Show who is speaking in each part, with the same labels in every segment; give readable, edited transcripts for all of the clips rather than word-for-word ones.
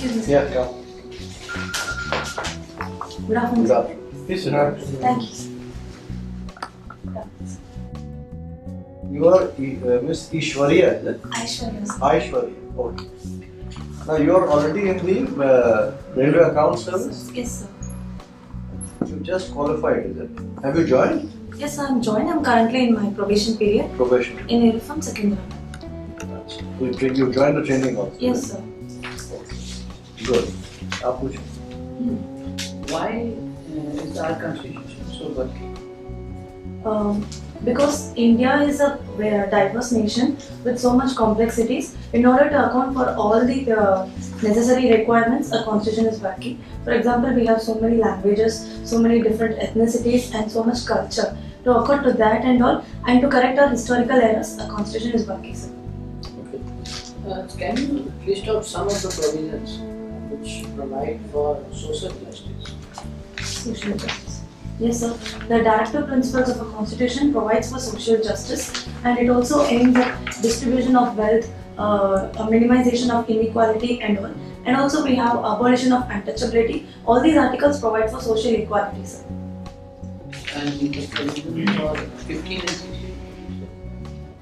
Speaker 1: Excuse me.
Speaker 2: Yeah, come.
Speaker 1: Good afternoon.
Speaker 2: Good afternoon. Please sit down.
Speaker 1: Thank you.
Speaker 2: You are Miss Ishwarya, is it?
Speaker 1: Ishwarya.
Speaker 2: Ishwarya. Okay. Now you are already in the railway account service.
Speaker 1: Yes, sir.
Speaker 2: You just qualified, is it? Have you joined?
Speaker 1: Yes, sir, I'm joined. I'm currently in my probation period
Speaker 2: Probation.
Speaker 1: in uniform second round.
Speaker 2: You joined the training also?
Speaker 1: Yes, sir.
Speaker 2: Good. आप पूछो.
Speaker 3: Why is our constitution so working?
Speaker 1: Because India is a very diverse nation with so much complexities. In order to account for all the necessary requirements, a constitution is working. For example, we have so many languages, so many different ethnicities, and so much culture. To accord to that and all, and to correct our historical errors, a constitution is working, sir.
Speaker 2: Okay.
Speaker 3: Can you list out some of the provisions which provide for social justice?
Speaker 1: Social justice. Yes, sir. The directive principles of a constitution provides for social justice, and it also aims at distribution of wealth, a minimization of inequality and all. And also we have abolition of untouchability. All these articles provide for social equality, sir.
Speaker 3: And the provision for 15 and 16?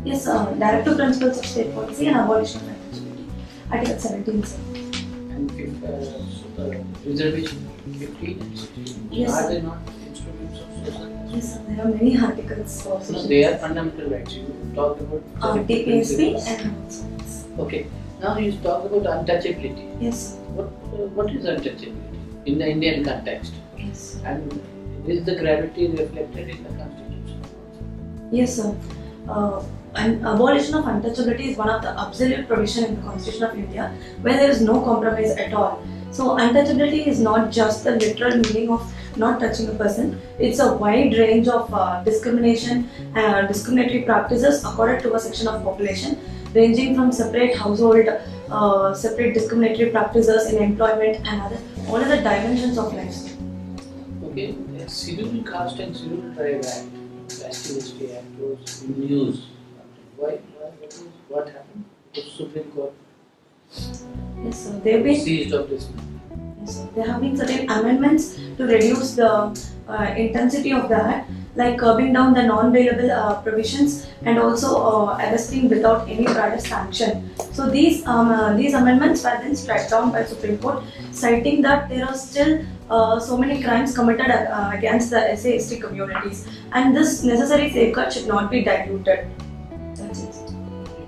Speaker 1: Yes, sir. Directive principles of state policy and abolition of untouchability. Article 17, sir.
Speaker 3: And reservation 15 and 16?
Speaker 1: Yes,
Speaker 3: Are
Speaker 1: sir.
Speaker 3: they not instruments of social justice?
Speaker 1: Yes, sir. There are many articles for
Speaker 3: No,
Speaker 1: social
Speaker 3: they are fundamental rights. You talked about
Speaker 1: TPSP
Speaker 3: principles.
Speaker 1: and also.
Speaker 3: Okay. Now you talked about untouchability.
Speaker 1: Yes, sir.
Speaker 3: What is untouchability in the Indian context?
Speaker 1: Yes.
Speaker 3: And is the gravity reflected in the constitution?
Speaker 1: Yes, sir. And abolition of untouchability is one of the absolute provision in the Constitution of India where there is no compromise at all. So untouchability is not just the literal meaning of not touching a person. It's a wide range of discrimination and discriminatory practices according to a section of population, ranging from separate household, separate discriminatory practices in employment and other all other dimensions of life.
Speaker 3: Okay, the Scheduled Caste and Scheduled Tribe Act, SC Act was in news. What happened? The Supreme Court
Speaker 1: Yes, sir. There have been
Speaker 3: seized of this.
Speaker 1: Yes, sir. There have been certain amendments to reduce the intensity of the act, like curbing down the non-bailable provisions and also arresting without any prior sanction. So these amendments were then struck down by Supreme Court, citing that there are still so many crimes committed against the SC/ST communities, and this necessary safeguard should not be diluted. That's it.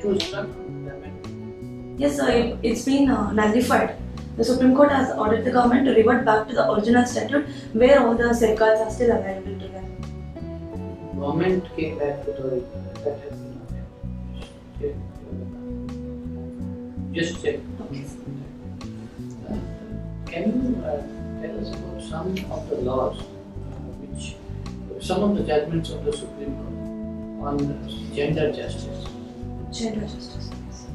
Speaker 3: It was struck down. The amendment.
Speaker 1: Yes, sir. It's been nullified. The Supreme Court has ordered the government to revert back to the original statute where all the safeguards are still available to them.
Speaker 3: Government came back with the that has been just check.
Speaker 1: Okay.
Speaker 3: Can you tell us about some of the laws, some of the judgments of the Supreme Court on gender justice?
Speaker 1: Gender justice. Yes.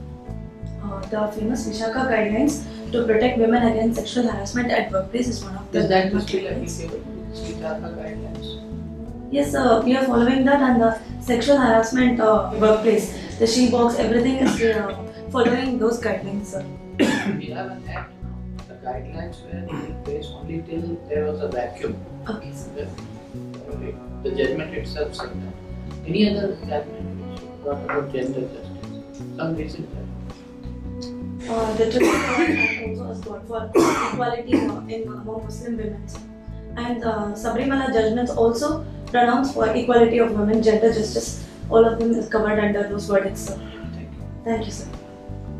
Speaker 1: The famous Vishaka guidelines to protect women against sexual harassment at workplace is one of the
Speaker 3: Is that
Speaker 1: famous
Speaker 3: still
Speaker 1: guidelines.
Speaker 3: applicable? Vishaka guidelines.
Speaker 1: Yes, we are following that, and the sexual harassment workplace, the she box, everything is following those guidelines, sir.
Speaker 3: We have an act now. The guidelines were in place only till there was a vacuum.
Speaker 1: Okay, sir.
Speaker 3: The judgment itself said that. Any other judgment which brought about gender justice? Some recent judgment.
Speaker 1: The Triple Court also has gone for equality among Muslim women, sir. And Sabrimala judgments also pronounce for equality of women, gender justice. All of them is covered under those verdicts, sir.
Speaker 3: Thank you.
Speaker 1: Thank you, sir.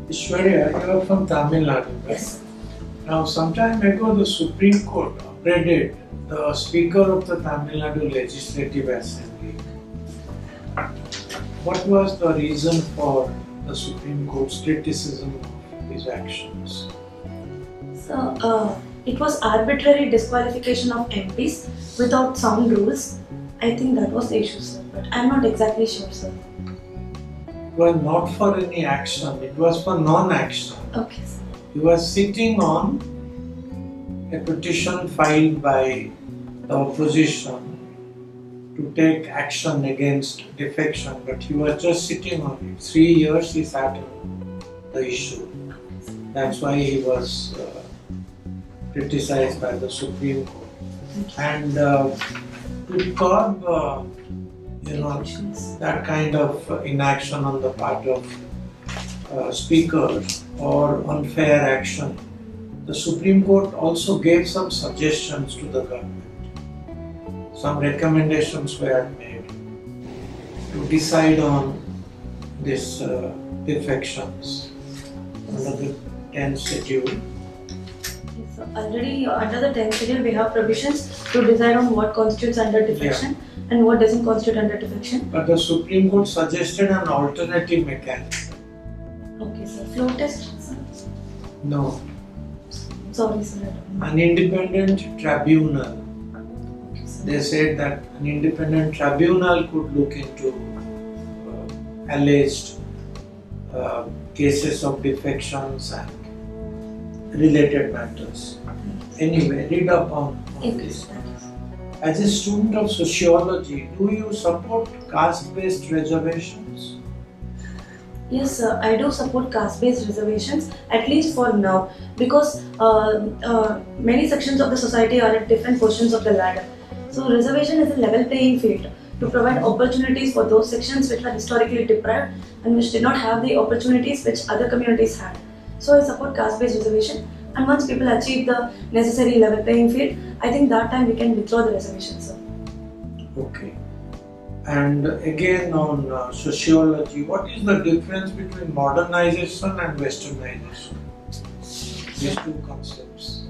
Speaker 4: Ishwarya, you are from Tamil Nadu, right?
Speaker 1: Yes, sir.
Speaker 4: Now, some time ago, the Supreme Court upgraded the Speaker of the Tamil Nadu Legislative Assembly. What was the reason for the Supreme Court's criticism of his actions?
Speaker 1: So, it was arbitrary disqualification of MPs without sound rules. I think that was the issue, sir. But I'm not exactly sure, sir.
Speaker 4: Well, not for any action, it was for non-action.
Speaker 1: Okay, sir.
Speaker 4: He was sitting on a petition filed by the opposition to take action against defection, but he was just sitting on it. 3 years he sat on the issue. That's why he was criticized by the Supreme Court. And to curb, that kind of inaction on the part of speakers or unfair action, the Supreme Court also gave some suggestions to the government. Some recommendations were made to decide on these defections under the 10th schedule.
Speaker 1: So already under the 10th schedule, we have provisions to decide on what constitutes under defection and what doesn't constitute under defection.
Speaker 4: But the Supreme Court suggested an alternative mechanism.
Speaker 1: Okay, sir. Flow test, sir.
Speaker 4: No,
Speaker 1: Sorry, sir.
Speaker 4: an independent tribunal.
Speaker 1: Okay, sir.
Speaker 4: They said that an independent tribunal could look into alleged cases of defections and related matters. Anyway, read up on this. As a student of sociology, do you support caste-based reservations?
Speaker 1: Yes, sir. I do support caste-based reservations, at least for now, because many sections of the society are at different portions of the ladder. So reservation is a level playing field to provide opportunities for those sections which were historically deprived and which did not have the opportunities which other communities had. So I support caste-based reservation, and once people achieve the necessary level playing field, I think that time we can withdraw the reservation, sir.
Speaker 4: Okay. And again on sociology, what is the difference between modernization and westernization? These two concepts.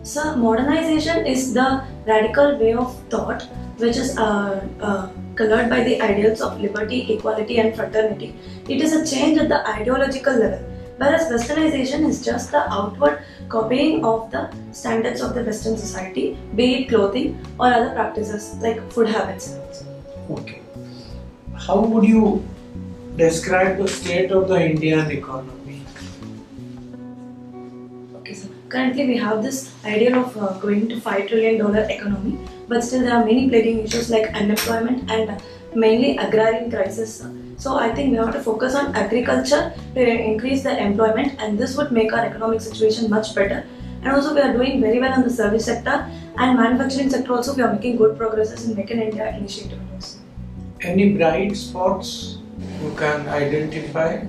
Speaker 1: So modernization is the radical way of thought which is colored by the ideals of liberty, equality and fraternity. It is a change at the ideological level, whereas westernization is just the outward copying of the standards of the Western society, be it clothing or other practices like food habits.
Speaker 4: Okay. How would you describe the state of the Indian economy?
Speaker 1: Okay, so currently we have this idea of going to $5 trillion economy, but still there are many plaguing issues like unemployment and mainly agrarian crisis. So I think we have to focus on agriculture to increase the employment, and this would make our economic situation much better. And also we are doing very well on the service sector and manufacturing sector also. We are making good progresses in Make in India initiative also.
Speaker 4: Any bright spots you can identify?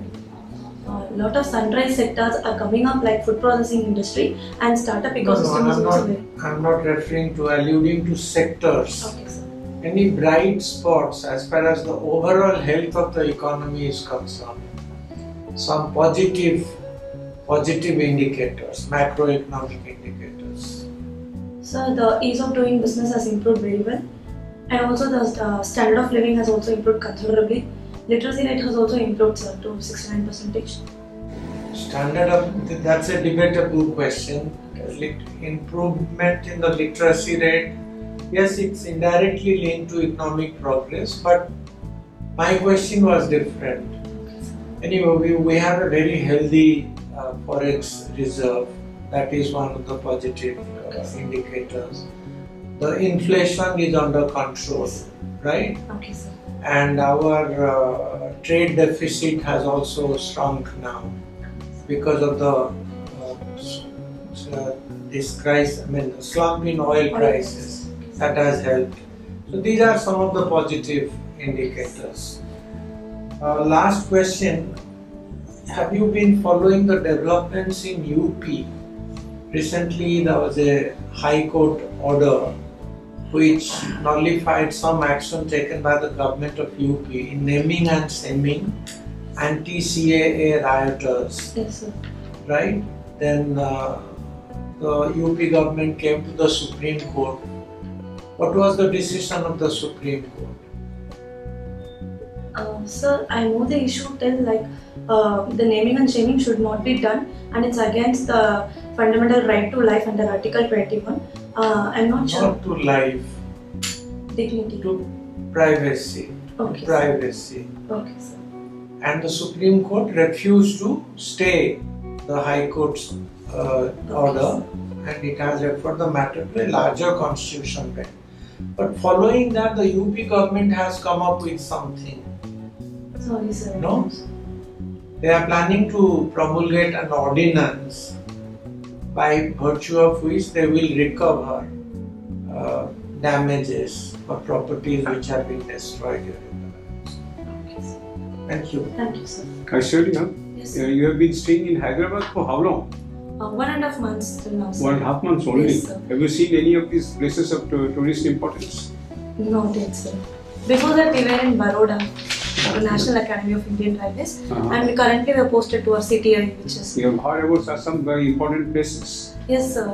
Speaker 1: A lot of sunrise sectors are coming up like food processing industry and startup ecosystem is also very.
Speaker 4: I'm not referring to alluding to sectors.
Speaker 1: Okay, sir.
Speaker 4: Any bright spots as far as the overall health of the economy is concerned? Some positive indicators, macroeconomic indicators.
Speaker 1: So the ease of doing business has improved very well, and also the standard of living has also improved considerably. Literacy rate has also improved, sir, to 69%.
Speaker 4: That's a debatable question. Improvement in the literacy rate, yes, it's indirectly linked to economic progress, but my question was different. Anyway, we have a very healthy forex reserve. That is one of the positive indicators. The inflation is under control, right?
Speaker 1: Okay, sir.
Speaker 4: And our trade deficit has also shrunk now because of the slump in oil prices. That has helped. So these are some of the positive indicators. Last question. Have you been following the developments in UP? Recently there was a High Court order which nullified some action taken by the government of UP in naming and shaming anti-CAA rioters.
Speaker 1: Yes, sir.
Speaker 4: Right? Then the UP government came to the Supreme Court. What was the decision of the Supreme Court?
Speaker 1: Sir, I know the issue till the naming and shaming should not be done, and it's against the fundamental right to life under Article 21. I'm not sure.
Speaker 4: Not to life,
Speaker 1: Dignity.
Speaker 4: to privacy.
Speaker 1: Okay.
Speaker 4: Privacy.
Speaker 1: Okay, sir.
Speaker 4: And the Supreme Court refused to stay the High Court's order, and it has referred the matter to a larger constitution bench. But following that, the UP government has come up with something.
Speaker 1: Sorry, sir.
Speaker 4: No? They are planning to promulgate an ordinance by virtue of which they will recover damages or properties which have been destroyed during the riots.
Speaker 1: Okay, sir.
Speaker 4: Thank you.
Speaker 1: Thank you, sir.
Speaker 5: Ishwarya,
Speaker 1: Yes, sir.
Speaker 5: you have been staying in Hyderabad for how long?
Speaker 1: 1.5 months till now, sir.
Speaker 5: 1.5 months only.
Speaker 1: Yes, sir.
Speaker 5: Have you seen any of these places of tourist importance?
Speaker 1: Not yet, sir. Before that, we were in Baroda, the National Academy of Indian Railways, and we currently were posted to our CTI, which is.
Speaker 5: You have heard about some very important places.
Speaker 1: Yes, sir.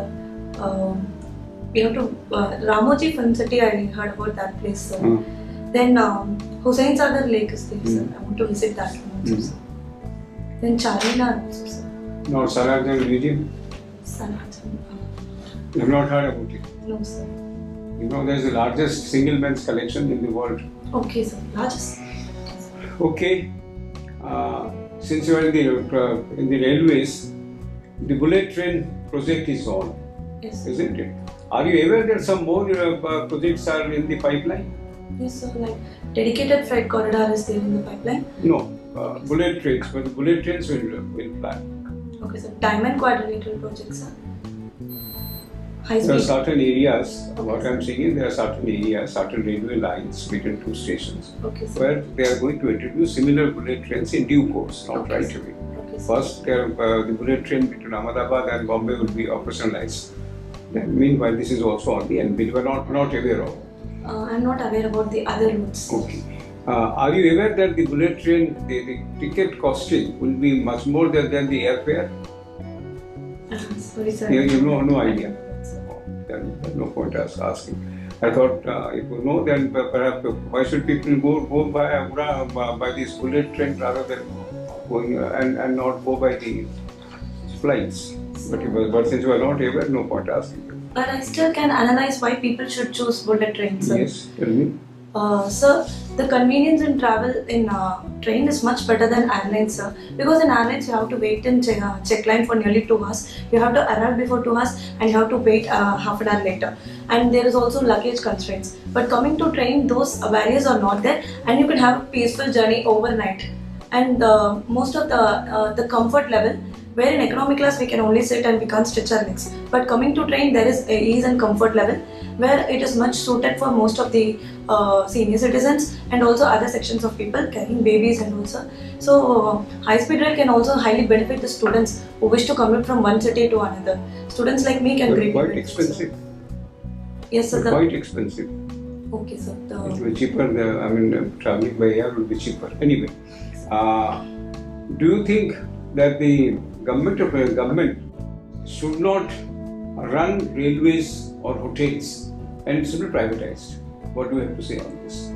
Speaker 1: We have to Ramoji Film City. I heard about that place, sir. Then Hussain Sagar Lake is there, sir. I want to visit that one also, sir. Then Charminar also, sir.
Speaker 5: Not Sarajang Museum.
Speaker 1: Sanatan.
Speaker 5: You have not heard about it.
Speaker 1: No, sir.
Speaker 5: You know, there is the largest single men's collection in the world.
Speaker 1: Okay, sir. Largest.
Speaker 5: Okay. Since you are in the railways, the bullet train project is on,
Speaker 1: Yes.
Speaker 5: isn't it? Are you aware that some more projects are in the pipeline?
Speaker 1: Yes, sir. Like dedicated freight corridor is there in the pipeline.
Speaker 5: No, bullet trains, but the bullet trains will fly.
Speaker 1: Okay, sir. Diamond quadrilateral project, sir. High
Speaker 5: There are
Speaker 1: speed.
Speaker 5: certain areas, what I am saying is there are certain areas, certain railway lines between two stations
Speaker 1: Okay, sir.
Speaker 5: where they are going to introduce similar bullet trains in due course, not
Speaker 1: Okay,
Speaker 5: right
Speaker 1: sir.
Speaker 5: away.
Speaker 1: Okay, sir.
Speaker 5: First, the bullet train between Ahmedabad and Bombay will be operationalized. Then, meanwhile, this is also on the anvil. We are not aware of.
Speaker 1: I'm not aware about the other routes.
Speaker 5: Okay. Are you aware that the bullet train, the ticket costing will be much more than the airfare?
Speaker 1: Sorry, sir.
Speaker 5: You have no idea.
Speaker 1: Sir.
Speaker 5: Then there's no point us asking. I thought if you know, then perhaps why should people go by this bullet train rather than going and not go by the flights? But since you are not aware, no point asking.
Speaker 1: But I still can analyze why people should choose bullet trains, sir.
Speaker 5: Yes, tell me.
Speaker 1: Sir, the convenience in travel in train is much better than airlines, sir. Because in airlines you have to wait in check line for nearly 2 hours. You have to arrive before 2 hours and you have to wait half an hour later. And there is also luggage constraints. But coming to train, those barriers are not there, and you can have a peaceful journey overnight. And most of the comfort level, where in economic class we can only sit and we can't stretch our legs. But coming to train, there is a ease and comfort level where it is much suited for most of the senior citizens and also other sections of people carrying babies and also. So high speed rail can also highly benefit the students who wish to commute from one city to another. Students like me can
Speaker 5: But
Speaker 1: greatly
Speaker 5: quite
Speaker 1: benefit, sir.
Speaker 5: expensive.
Speaker 1: Yes, sir.
Speaker 5: But quite expensive.
Speaker 1: Okay, sir.
Speaker 5: It will be cheaper. Traveling by air will be cheaper. Anyway, do you think that the government should not run railways or hotels and it should be privatized? What do you have to say on this?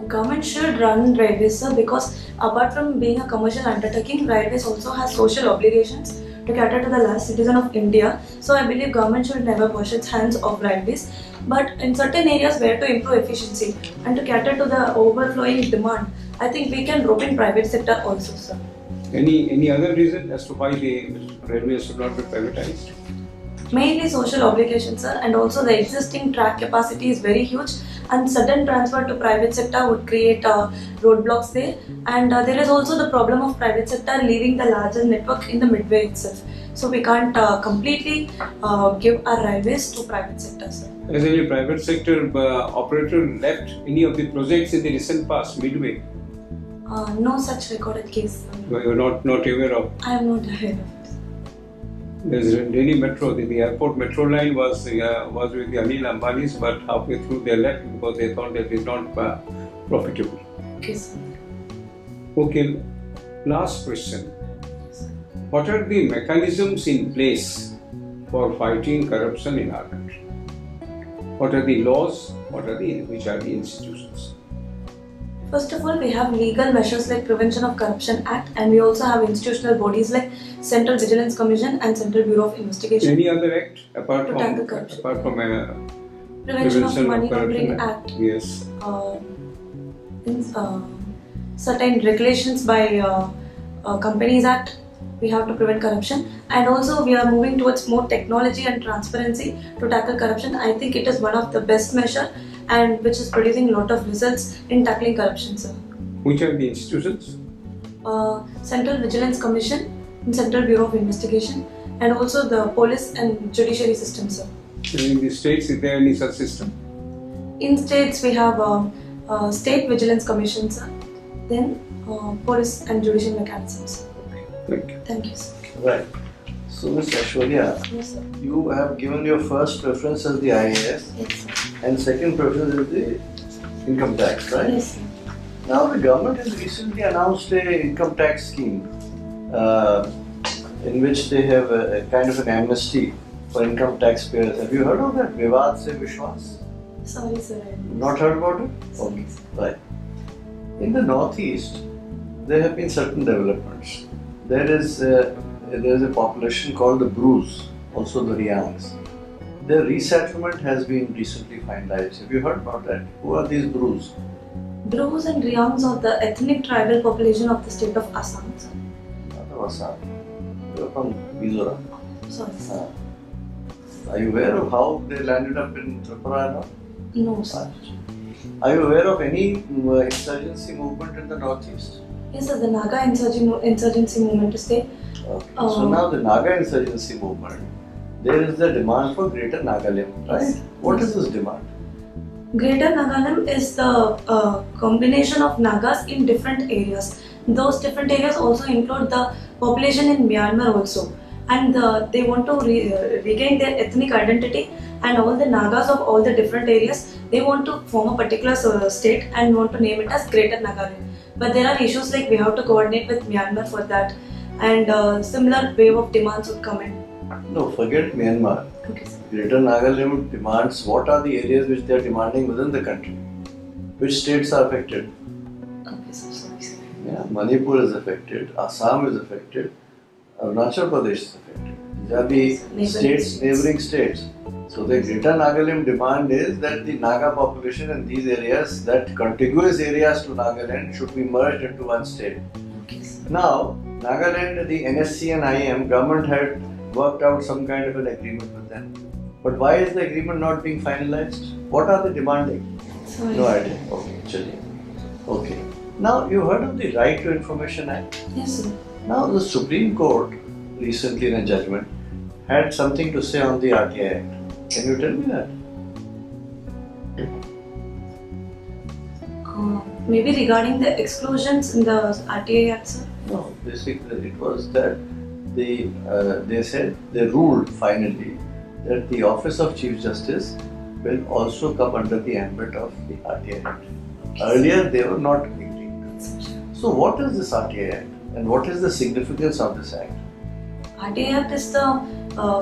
Speaker 1: Government should run railways, sir, because apart from being a commercial undertaking, railways also has social obligations to cater to the last citizen of India. So I believe government should never wash its hands of railways. But in certain areas where to improve efficiency and to cater to the overflowing demand, I think we can rope in private sector also, sir.
Speaker 5: Any other reason as to why the railways should not be privatized?
Speaker 1: Mainly social obligations, sir, and also the existing track capacity is very huge, and sudden transfer to private sector would create roadblocks there. And there is also the problem of private sector leaving the larger network in the midway itself. So we can't completely give our railways to private sector, sir.
Speaker 5: Has any private sector operator left any of the projects in the recent past midway?
Speaker 1: No such recorded case, sir.
Speaker 5: You are not aware of?
Speaker 1: I am not aware of it.
Speaker 5: There's Delhi Metro, the airport metro line was with the Anil Ambani's, but halfway through they left because they thought that it is not profitable.
Speaker 1: Okay, sir.
Speaker 5: Okay, last question. What are the mechanisms in place for fighting corruption in our country? What are the laws? Which are the institutions?
Speaker 1: First of all, we have legal measures like Prevention of Corruption Act, and we also have institutional bodies like Central Vigilance Commission and Central Bureau of Investigation.
Speaker 5: Any other act apart
Speaker 1: To
Speaker 5: from
Speaker 1: tackle corruption.
Speaker 5: Prevention
Speaker 1: of Money Laundering Act.
Speaker 5: Yes.
Speaker 1: Certain regulations by Companies Act, we have to prevent corruption, and also we are moving towards more technology and transparency to tackle corruption. I think it is one of the best measure and which is producing a lot of results in tackling corruption, sir.
Speaker 5: Which are the institutions?
Speaker 1: Central Vigilance Commission and Central Bureau of Investigation, and also the police and judiciary system, sir.
Speaker 5: In the states, is there any such system?
Speaker 1: In states, we have State Vigilance Commission, sir. Then police and judicial mechanisms.
Speaker 5: Thank you.
Speaker 1: Thank you, sir.
Speaker 2: Right. So, Ms. Ishwarya,
Speaker 1: Yes, sir.
Speaker 2: you have given your first preference as the IAS
Speaker 1: Yes, sir.
Speaker 2: and second preference is the income tax, right?
Speaker 1: Yes, sir.
Speaker 2: Now the government has recently announced a income tax scheme in which they have a kind of an amnesty for income taxpayers. Have you heard of that? Vivad se Vishwas?
Speaker 1: Sorry, sir.
Speaker 2: Not heard about it?
Speaker 1: Sorry, sir.
Speaker 2: Right. In the northeast, there have been certain developments. There is a population called the Brus, also the Riangs. Their resettlement has been recently finalized. Have you heard about that? Who are these Brus?
Speaker 1: Brus and Riangs are the ethnic tribal population of the state of Assam, sir.
Speaker 2: Not of Assam. They are from Mizoram.
Speaker 1: Sorry, sir.
Speaker 2: Are you aware of how they landed up in Tripura now?
Speaker 1: No, sir.
Speaker 2: Are you aware of any insurgency movement in the northeast?
Speaker 1: Yes, sir. The Naga insurgency movement is there.
Speaker 2: Okay. So now the Naga insurgency movement, there is the demand for Greater Nagaland, right?
Speaker 1: Yes.
Speaker 2: What is this demand?
Speaker 1: Greater Nagaland is the combination of Nagas in different areas. Those different areas also include the population in Myanmar also. And they want to regain their ethnic identity, and all the Nagas of all the different areas, they want to form a particular state and want to name it as Greater Nagaland. But there are issues like we have to coordinate with Myanmar for that, and similar wave of demands would come in.
Speaker 2: No, forget Myanmar.
Speaker 1: Okay, sir.
Speaker 2: Greater Nagaland demands, what are the areas which they are demanding within the country? Which states are affected?
Speaker 1: Okay, sir. Sorry, sir.
Speaker 2: Yeah, Manipur is affected, Assam is affected, Arunachal Pradesh is affected. These are the neighboring states. So the Greater Nagaland demand is that the Naga population in these areas, that contiguous areas to Nagaland, should be merged into one state.
Speaker 1: Okay, sir.
Speaker 2: Now, Nagaland, the NSC and IM, government had worked out some kind of an agreement with them. But why is the agreement not being finalized? What are they demanding?
Speaker 1: Sorry.
Speaker 2: No idea. Okay, chaliye. Okay. Now, you heard of the Right to Information Act?
Speaker 1: Yes, sir.
Speaker 2: Now, the Supreme Court recently in a judgment had something to say on the RTI Act. Can you tell me that?
Speaker 1: Maybe regarding the exclusions in the RTI Act, sir?
Speaker 2: No, basically it was that they said, they ruled finally that the Office of Chief Justice will also come under the ambit of the RTI Act. Earlier they were not agreeing. So what is this RTI Act and what is the significance of this Act?
Speaker 1: RTI Act is the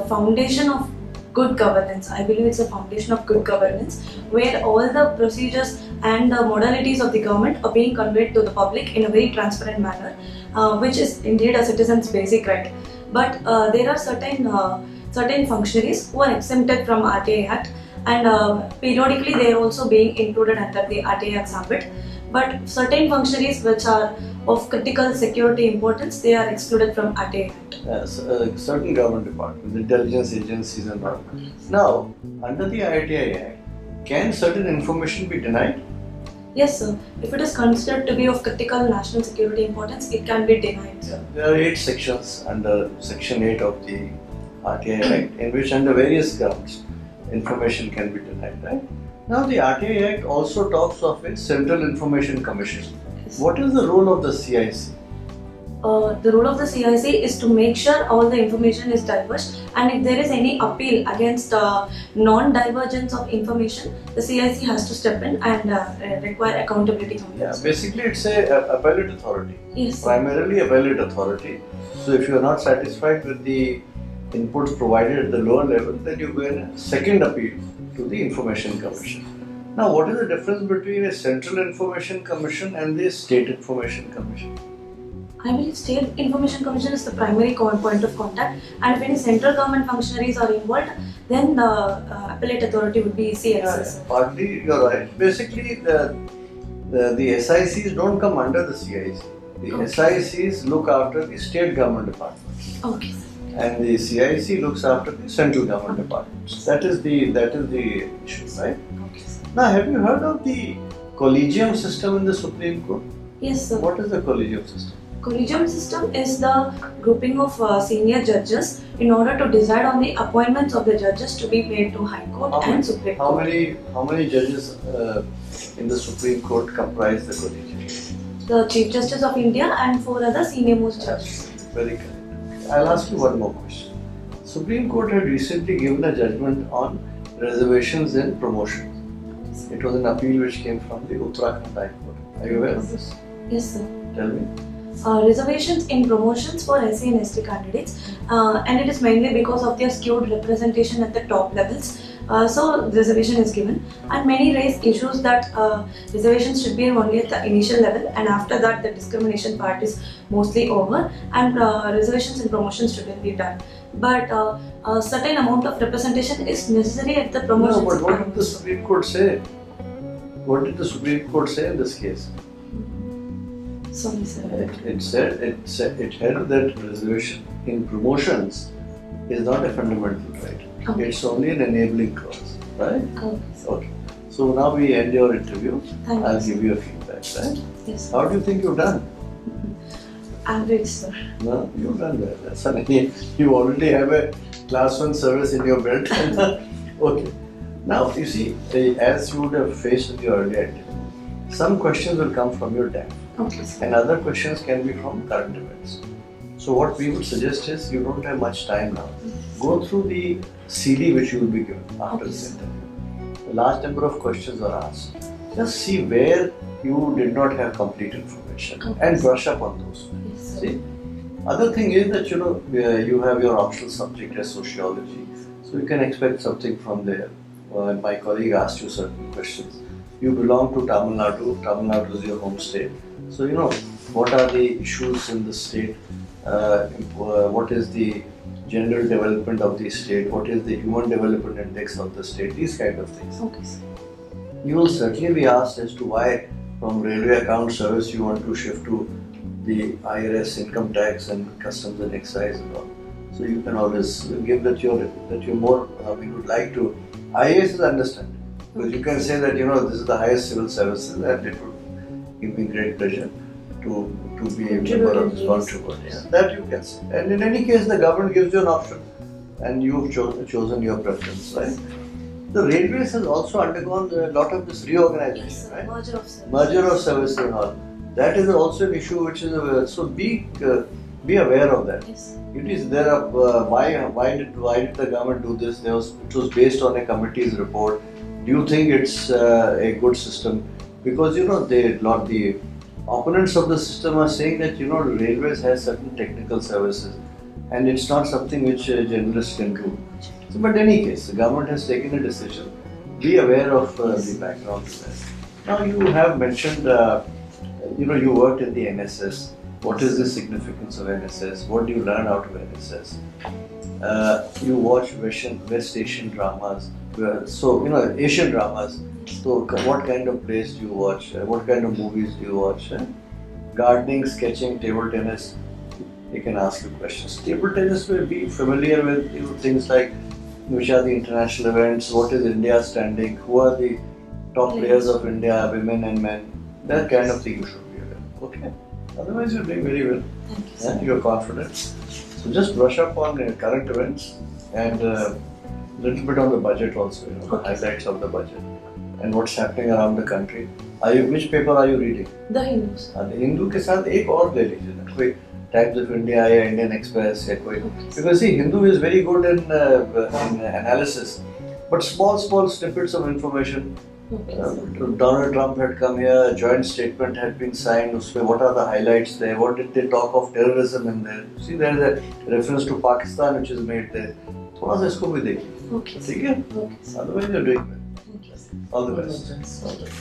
Speaker 1: foundation of good governance. I believe it's a foundation of good governance where all the procedures and the modalities of the government are being conveyed to the public in a very transparent manner, which is indeed a citizen's basic right. But there are certain functionaries who are exempted from RTI Act, and periodically they are also being included under the RTI Act's ambit. But certain functionaries which are of critical security importance, they are excluded from RTI Act.
Speaker 2: Certain government departments, intelligence agencies and all. Now, under the RTI Act, can certain information be denied?
Speaker 1: Yes, sir. If it is considered to be of critical national security importance, it can be denied.
Speaker 2: Yeah. There are 8 sections under Section 8 of the RTI Act in which under various grounds information can be denied, right? Now the RTI Act also talks of a Central Information Commission.
Speaker 1: Yes.
Speaker 2: What is the role of the CIC?
Speaker 1: The role of the CIC is to make sure all the information is diverged, and if there is any appeal against non-divergence of information, the CIC has to step in and require accountability from
Speaker 2: Yeah,
Speaker 1: them.
Speaker 2: basically it's a appellate authority,
Speaker 1: Yes, sir.
Speaker 2: primarily appellate authority. So if you are not satisfied with the inputs provided at the lower level, then you go in a second appeal to the Information Commission. Now, what is the difference between a Central Information Commission and the State Information Commission?
Speaker 1: I believe State Information Commission is the primary point of contact, and if any central government functionaries are involved, then the appellate authority would be CIC.
Speaker 2: Yeah, partly you're right. Basically, the SICs don't come under the CIC. The
Speaker 1: Okay.
Speaker 2: SICs look after the state government departments,
Speaker 1: Okay.
Speaker 2: and the CIC looks after the central government departments. That is the issue, right?
Speaker 1: Okay, sir.
Speaker 2: Now, have you heard of the collegium system in the Supreme Court?
Speaker 1: Yes, sir.
Speaker 2: What is the collegium system?
Speaker 1: Collegium system is the grouping of senior judges in order to decide on the appointments of the judges to be made to High Court and Supreme
Speaker 2: How
Speaker 1: Court.
Speaker 2: many judges in the Supreme Court comprise the collegium?
Speaker 1: The Chief Justice of India and 4 other senior most judges.
Speaker 2: Very correct. I'll ask you one more question. Supreme Court had recently given a judgment on reservations in promotions. It was an appeal which came from the Uttarakhand High Court. Are you aware of this?
Speaker 1: Yes, sir.
Speaker 2: Tell me.
Speaker 1: Reservations in promotions for SC and ST candidates, and it is mainly because of their skewed representation at the top levels. So reservation is given, and many raise issues that reservations should be only at the initial level, and after that the discrimination part is mostly over, and reservations in promotions shouldn't be done. But a certain amount of representation is necessary at the promotions.
Speaker 2: No, but what did the Supreme Court say? What did the Supreme Court say in this case?
Speaker 1: Sorry, sir.
Speaker 2: It held that reservation in promotions is not a fundamental right.
Speaker 1: Okay.
Speaker 2: It's only an enabling clause, right?
Speaker 1: Okay, sir.
Speaker 2: Okay. So now we end your interview.
Speaker 1: Thank
Speaker 2: I'll
Speaker 1: you.
Speaker 2: give you a feedback, right?
Speaker 1: Yes, sir.
Speaker 2: How do you think you've done?
Speaker 1: Average, sir.
Speaker 2: No, you've done well. That's funny. You already have a class 1 service in your belt. Okay. Now you see, as you would have faced in your earlier interview, some questions will come from your dad.
Speaker 1: Okay, sir.
Speaker 2: And other questions can be from current events. So what we would suggest is, you don't have much time now. Go through the CD which you will be given after this interview. A large number of questions are asked. Just see where you did not have complete information and brush up on those.
Speaker 1: Yes, sir.
Speaker 2: See? Other thing is that you have your optional subject as sociology. So you can expect something from there. My colleague asked you certain questions. You belong to Tamil Nadu. Tamil Nadu is your home state. So what are the issues in the state? What is the general development of the state? What is the human development index of the state? These kind of things.
Speaker 1: Okay, sir.
Speaker 2: You will certainly be asked as to why from railway account service you want to shift to the IRS, income tax and customs and excise and all. So you can always give that you're more would like to. IAS is understandable because you can say that this is the highest civil services and it would give me great pleasure to be a member of this contribute. Yeah, that you can say. And in any case, the government gives you an option, and you've chosen your preference, right? The railways has also undergone a lot of this reorganization,
Speaker 1: Yes, sir.
Speaker 2: right?
Speaker 1: Merger of services.
Speaker 2: Merger of services and all. That is also an issue which is so be aware of that.
Speaker 1: Yes.
Speaker 2: It is there. Why did the government do this? It was based on a committee's report. Do you think it's a good system? Because the opponents of the system are saying that railways has certain technical services, and it's not something which journalists can do. So, but in any case, the government has taken a decision. Be aware of the background to that. Now you have mentioned, you worked in the NSS. What is the significance of NSS? What do you learn out of NSS? You watch West Asian dramas. Asian dramas. So what kind of plays do you watch? What kind of movies do you watch? Gardening, sketching, table tennis. They can ask you questions. Table tennis will be familiar with things like which are the international events, what is India standing, who are the top players of India, women and men. That kind of thing you should be aware of. Okay. Otherwise you're doing very well.
Speaker 1: Thank you, sir.
Speaker 2: You're confident. So just brush up on current events and little bit on the budget also, the highlights of the budget and what's happening around the country. Which paper are you reading?
Speaker 1: The Hindus.
Speaker 2: The Hindu के साथ एक और ले लीजिए ना, कोई Times of India या Indian Express या कोई. Because see, Hindu is very good in analysis, but small snippets of information.
Speaker 1: Okay,
Speaker 2: Donald Trump had come here, a joint statement had been signed. उसमें what are the highlights there? What did they talk of terrorism in there? See, there is a reference to Pakistan which is made there. थोड़ा सा इसको भी देखिए.
Speaker 1: Okay,
Speaker 2: ठीक है?
Speaker 1: okay, sir.
Speaker 2: Otherwise you're doing well.
Speaker 1: Thank you, sir.
Speaker 2: All the best. All the best.